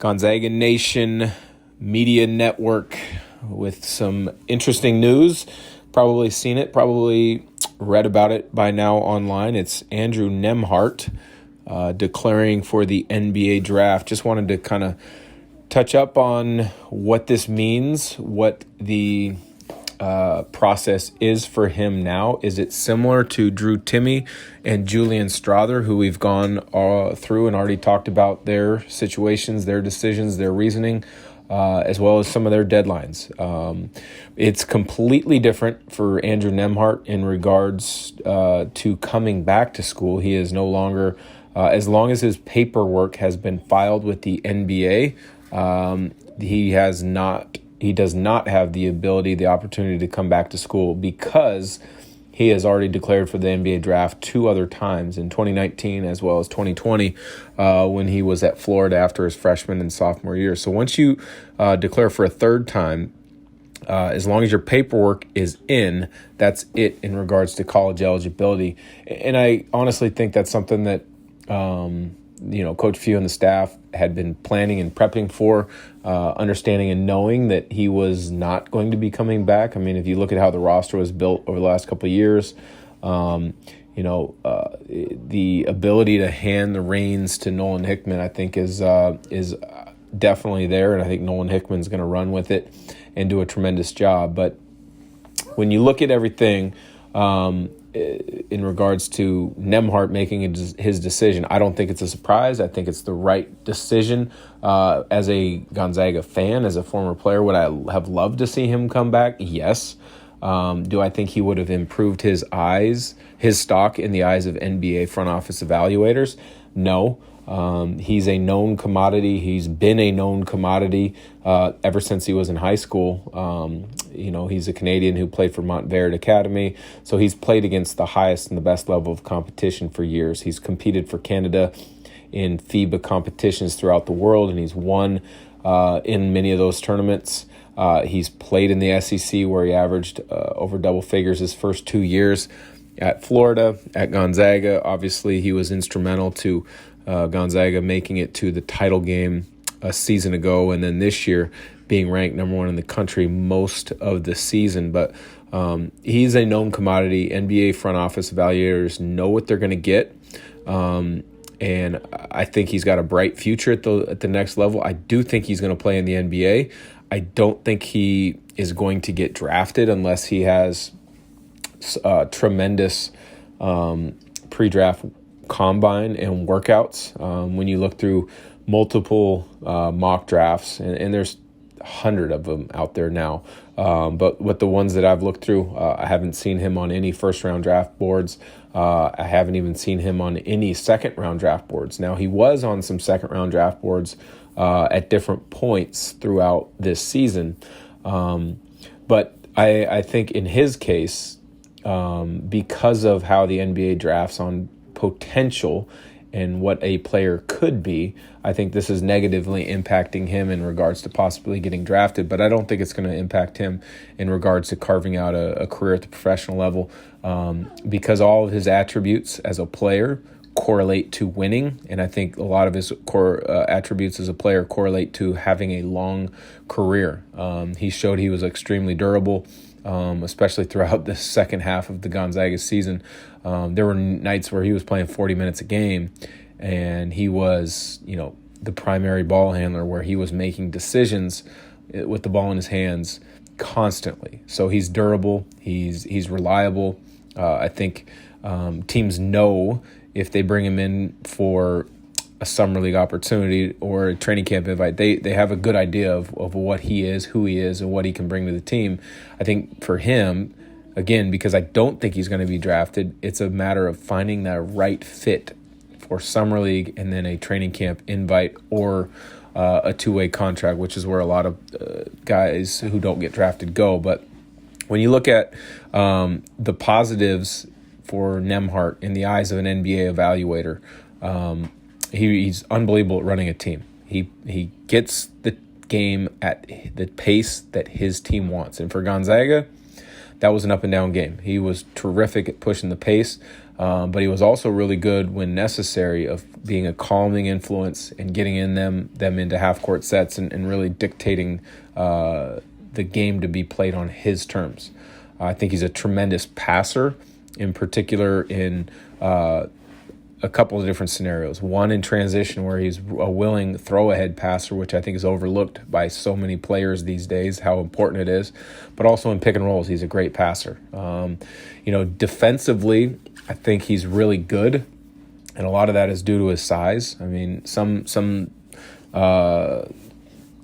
Gonzaga Nation media network with some interesting news. Probably seen it, probably read about it by now online. It's Andrew Nembhard declaring for the NBA draft. Just wanted to kind of touch up on what this means, what the process is for him now. Is it similar to Drew Timme and Julian Strawther, who we've gone through and already talked about their situations, their decisions, their reasoning, as well as some of their deadlines? It's completely different for Andrew Nembhard in regards to coming back to school. He is no longer, as long as his paperwork has been filed with the NBA, he does not have the ability, the opportunity to come back to school because he has already declared for the NBA draft 2 other times, in 2019 as well as 2020, when he was at Florida after his freshman and sophomore year. So once you declare for a 3rd time, as long as your paperwork is in, that's it in regards to college eligibility. And I honestly think that's something that Coach Few and the staff had been planning and prepping for, understanding and knowing that he was not going to be coming back. I mean, if you look at how the roster was built over the last couple of years, the ability to hand the reins to Nolan Hickman, I think, is definitely there, and I think Nolan Hickman's going to run with it and do a tremendous job. But when you look at everything, in regards to Nembhard making his decision, I don't think it's a surprise. I think it's the right decision. As a Gonzaga fan, as a former player, would I have loved to see him come back? Yes. Do I think he would have improved his stock in the eyes of NBA front office evaluators? No. He's a known commodity. He's been a known commodity ever since he was in high school. He's a Canadian who played for Montverde Academy, so he's played against the highest and the best level of competition for years. He's competed for Canada in FIBA competitions throughout the world, and he's won in many of those tournaments. He's played in the SEC, where he averaged over double figures his first 2 years. At Florida, at Gonzaga, obviously he was instrumental to Gonzaga making it to the title game a season ago, and then this year being ranked number 1 in the country most of the season. But he's a known commodity. NBA front office evaluators know what they're going to get, and I think he's got a bright future at the next level. I do think he's going to play in the NBA. I don't think he is going to get drafted unless he has tremendous pre-draft combine and workouts. When you look through multiple mock drafts, and there's 100 of them out there now, but with the ones that I've looked through, I haven't seen him on any first-round draft boards. I haven't even seen him on any second-round draft boards. Now, he was on some second-round draft boards at different points throughout this season, but I think in his case, because of how the NBA drafts on potential and what a player could be, I think this is negatively impacting him in regards to possibly getting drafted. But I don't think it's going to impact him in regards to carving out a career at the professional level, because all of his attributes as a player correlate to winning. And I think a lot of his core attributes as a player correlate to having a long career. He showed he was extremely durable, especially throughout the second half of the Gonzaga season. There were nights where he was playing 40 minutes a game, and he was, the primary ball handler, where he was making decisions with the ball in his hands constantly. So he's durable. He's reliable. I think teams know if they bring him in for a summer league opportunity or a training camp invite, they have a good idea of what he is, who he is, and what he can bring to the team. I think for him, again, because I don't think he's going to be drafted, it's a matter of finding that right fit for summer league and then a training camp invite or a 2-way contract, which is where a lot of guys who don't get drafted go. But when you look at the positives for Nembhard in the eyes of an NBA evaluator, he's unbelievable at running a team. He gets the game at the pace that his team wants. And for Gonzaga, that was an up and down game. He was terrific at pushing the pace, but he was also really good when necessary of being a calming influence and getting in them into half-court sets and really dictating the game to be played on his terms. I think he's a tremendous passer, in particular in a couple of different scenarios. One in transition, where he's a willing throw-ahead passer, which I think is overlooked by so many players these days, how important it is. But also in pick and rolls, he's a great passer. Defensively, I think he's really good, and a lot of that is due to his size. I mean, some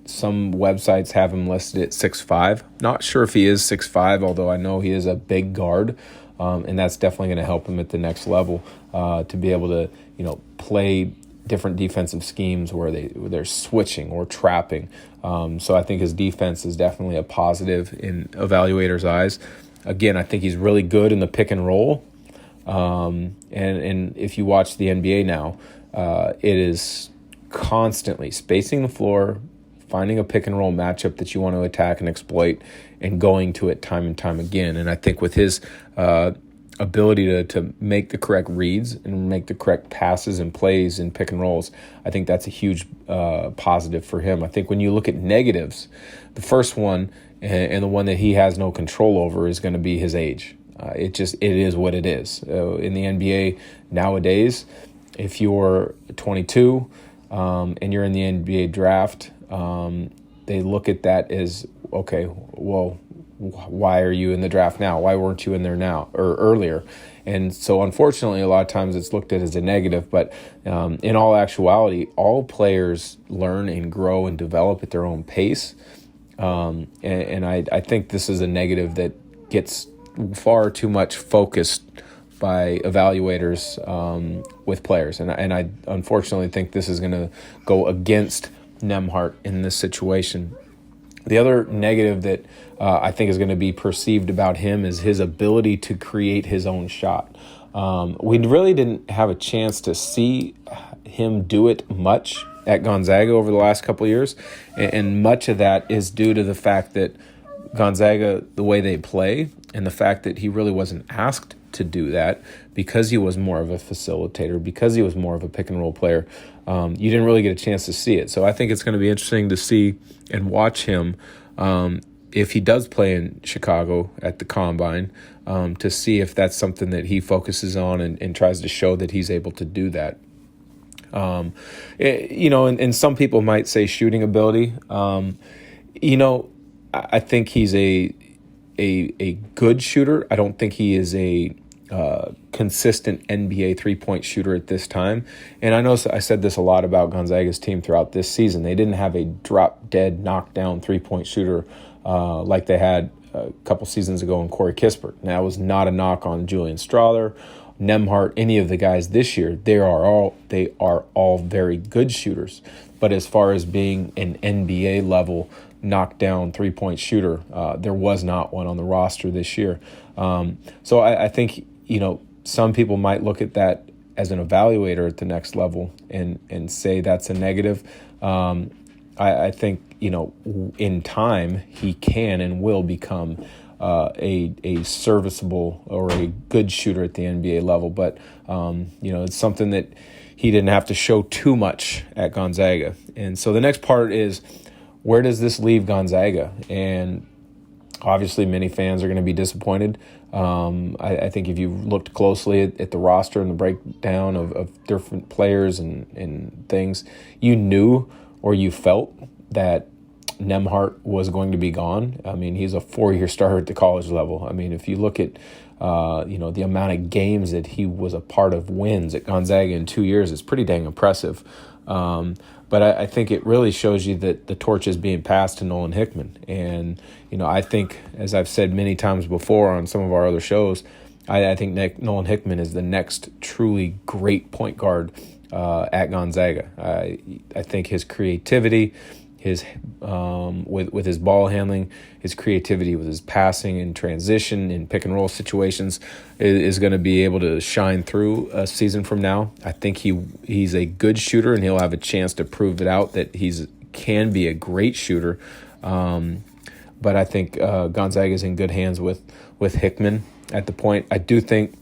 websites have him listed at 6'5". Not sure if he is 6'5", although I know he is a big guard. And that's definitely going to help him at the next level to be able to, play different defensive schemes where they're switching or trapping. So I think his defense is definitely a positive in evaluators' eyes. Again, I think he's really good in the pick and roll. And if you watch the NBA now, it is constantly spacing the floor, finding a pick and roll matchup that you want to attack and exploit, and going to it time and time again. And I think with his ability to make the correct reads and make the correct passes and plays in pick and rolls, I think that's a huge positive for him. I think when you look at negatives, the first one and the one that he has no control over is going to be his age. It is what it is. In the NBA nowadays, if you're 22 and you're in the NBA draft, they look at that as, okay, well, why are you in the draft now? Why weren't you in there now or earlier? And so unfortunately, a lot of times it's looked at as a negative, but in all actuality, all players learn and grow and develop at their own pace. And I think this is a negative that gets far too much focused by evaluators with players. And I unfortunately think this is going to go against Nembhard in this situation. The other negative that I think is going to be perceived about him is his ability to create his own shot. We really didn't have a chance to see him do it much at Gonzaga over the last couple of years, and much of that is due to the fact that Gonzaga, the way they play, and the fact that he really wasn't asked to do that because he was more of a facilitator, because he was more of a pick and roll player. You didn't really get a chance to see it. So I think it's going to be interesting to see and watch him if he does play in Chicago at the Combine, to see if that's something that he focuses on and tries to show that he's able to do that. And some people might say shooting ability. I think he's a good shooter. I don't think he is a consistent NBA three-point shooter at this time. And I know I said this a lot about Gonzaga's team throughout this season. They didn't have a drop-dead, knockdown three-point shooter like they had a couple seasons ago in Corey Kispert. Now, that was not a knock on Julian Strawther, Nembhard, any of the guys this year. They are all very good shooters. But as far as being an NBA level knockdown three-point shooter, there was not one on the roster this year. So I think some people might look at that as an evaluator at the next level and say that's a negative. I think in time he can and will become a serviceable or a good shooter at the NBA level, but it's something that he didn't have to show too much at Gonzaga. And so the next part is, where does this leave Gonzaga? And obviously many fans are going to be disappointed. I think if you looked closely at the roster and the breakdown of different players and things, you knew or you felt that Nembhard was going to be gone. I mean, he's a 4-year starter at the college level. I mean, if you look at the amount of games that he was a part of wins at Gonzaga in 2 years, it's pretty dang impressive. But I think it really shows you that the torch is being passed to Nolan Hickman. And, I think, as I've said many times before on some of our other shows, I think Nolan Hickman is the next truly great point guard at Gonzaga. I think his creativity, his with his ball handling, his creativity with his passing and transition in pick and roll situations is going to be able to shine through a season from now. I think he's a good shooter, and he'll have a chance to prove it out that can be a great shooter. But I think Gonzaga is in good hands with with Hickman at the point. I do think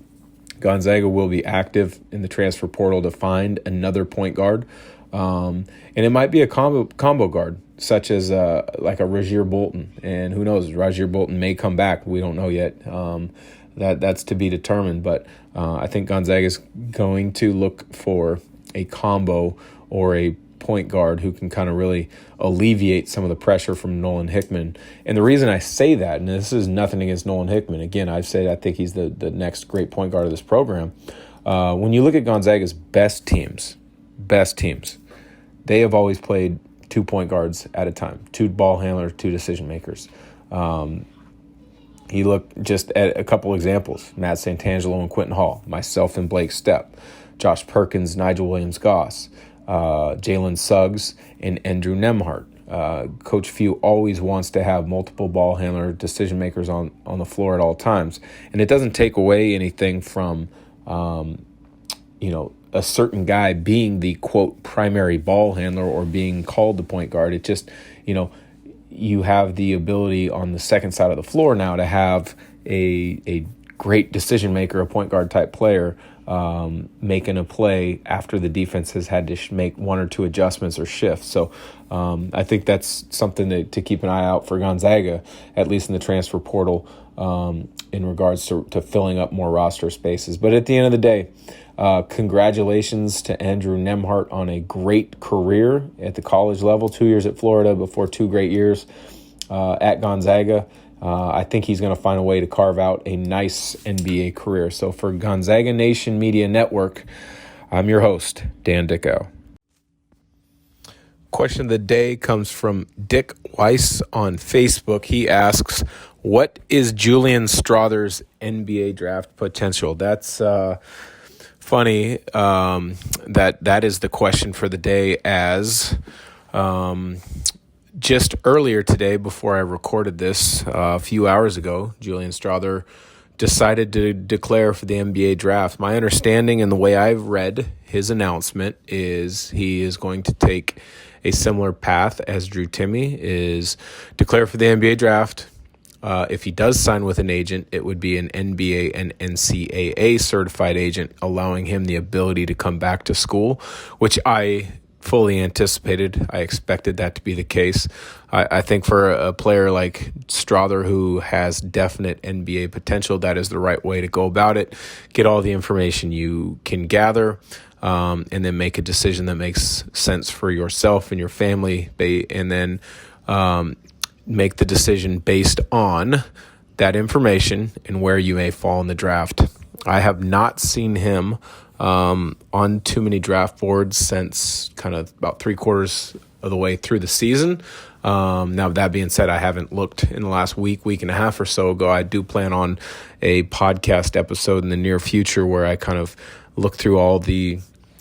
Gonzaga will be active in the transfer portal to find another point guard. And it might be a combo guard, such as like a Rozier Bolton. And who knows, Rozier Bolton may come back. We don't know yet. That's to be determined. But I think Gonzaga is going to look for a combo or a point guard who can kind of really alleviate some of the pressure from Nolan Hickman. And the reason I say that, and this is nothing against Nolan Hickman, again, I've said I think he's the next great point guard of this program. When you look at Gonzaga's best teams, they have always played 2 point guards at a time, 2 ball handlers, 2 decision makers. He looked just at a couple examples: Matt Santangelo and Quentin Hall, myself and Blake Stepp, Josh Perkins, Nigel Williams-Goss, Jalen Suggs, and Andrew Nembhard. Coach Few always wants to have multiple ball handler decision makers on the floor at all times, and it doesn't take away anything from a certain guy being the quote primary ball handler or being called the point guard. It just you have the ability on the second side of the floor now to have a great decision maker, a point guard type player, making a play after the defense has had to make 1 or 2 adjustments or shifts. So I think that's something to keep an eye out for Gonzaga, at least in the transfer portal, in regards to filling up more roster spaces. But at the end of the day, congratulations to Andrew Nembhard on a great career at the college level, 2 years at Florida before 2 great years at Gonzaga. I think he's going to find a way to carve out a nice NBA career. So for Gonzaga Nation Media Network, I'm your host, Dan Dikcau. Question of the day comes from Dick Weiss on Facebook. He asks, what is Julian Strawther's NBA draft potential? That's funny that is the question for the day, as just earlier today, before I recorded this a few hours ago, Julian Strawther decided to declare for the NBA draft. My understanding and the way I've read his announcement is he is going to take a similar path as Drew Timme, is declare for the NBA draft. If he does sign with an agent, it would be an NBA and NCAA certified agent, allowing him the ability to come back to school, which I fully anticipated. I expected that to be the case. I think for a player like Strawther, who has definite NBA potential, that is the right way to go about it. Get all the information you can gather, and then make a decision that makes sense for yourself and your family, and then make the decision based on that information and where you may fall in the draft. I have not seen him on too many draft boards since kind of about 3/4 of the way through the season. Now, that being said, I haven't looked in the last week and a half or so ago. I do plan on a podcast episode in the near future where I kind of look through all the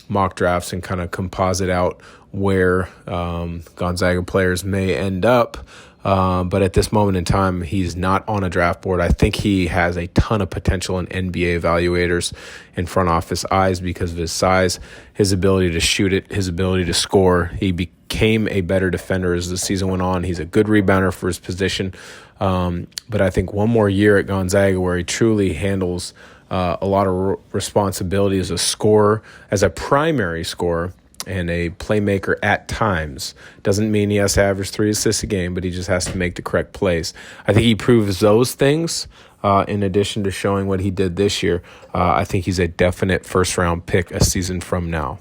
mock drafts and kind of composite out where Gonzaga players may end up. But at this moment in time, he's not on a draft board. I think he has a ton of potential in NBA evaluators and front office eyes because of his size, his ability to shoot it, his ability to score. He became a better defender as the season went on. He's a good rebounder for his position. But I think one more year at Gonzaga where he truly handles a lot of responsibility as a scorer, as a primary scorer, and a playmaker at times. Doesn't mean he has to average 3 assists a game, but he just has to make the correct plays. I think he proves those things in addition to showing what he did this year. I think he's a definite first-round pick a season from now.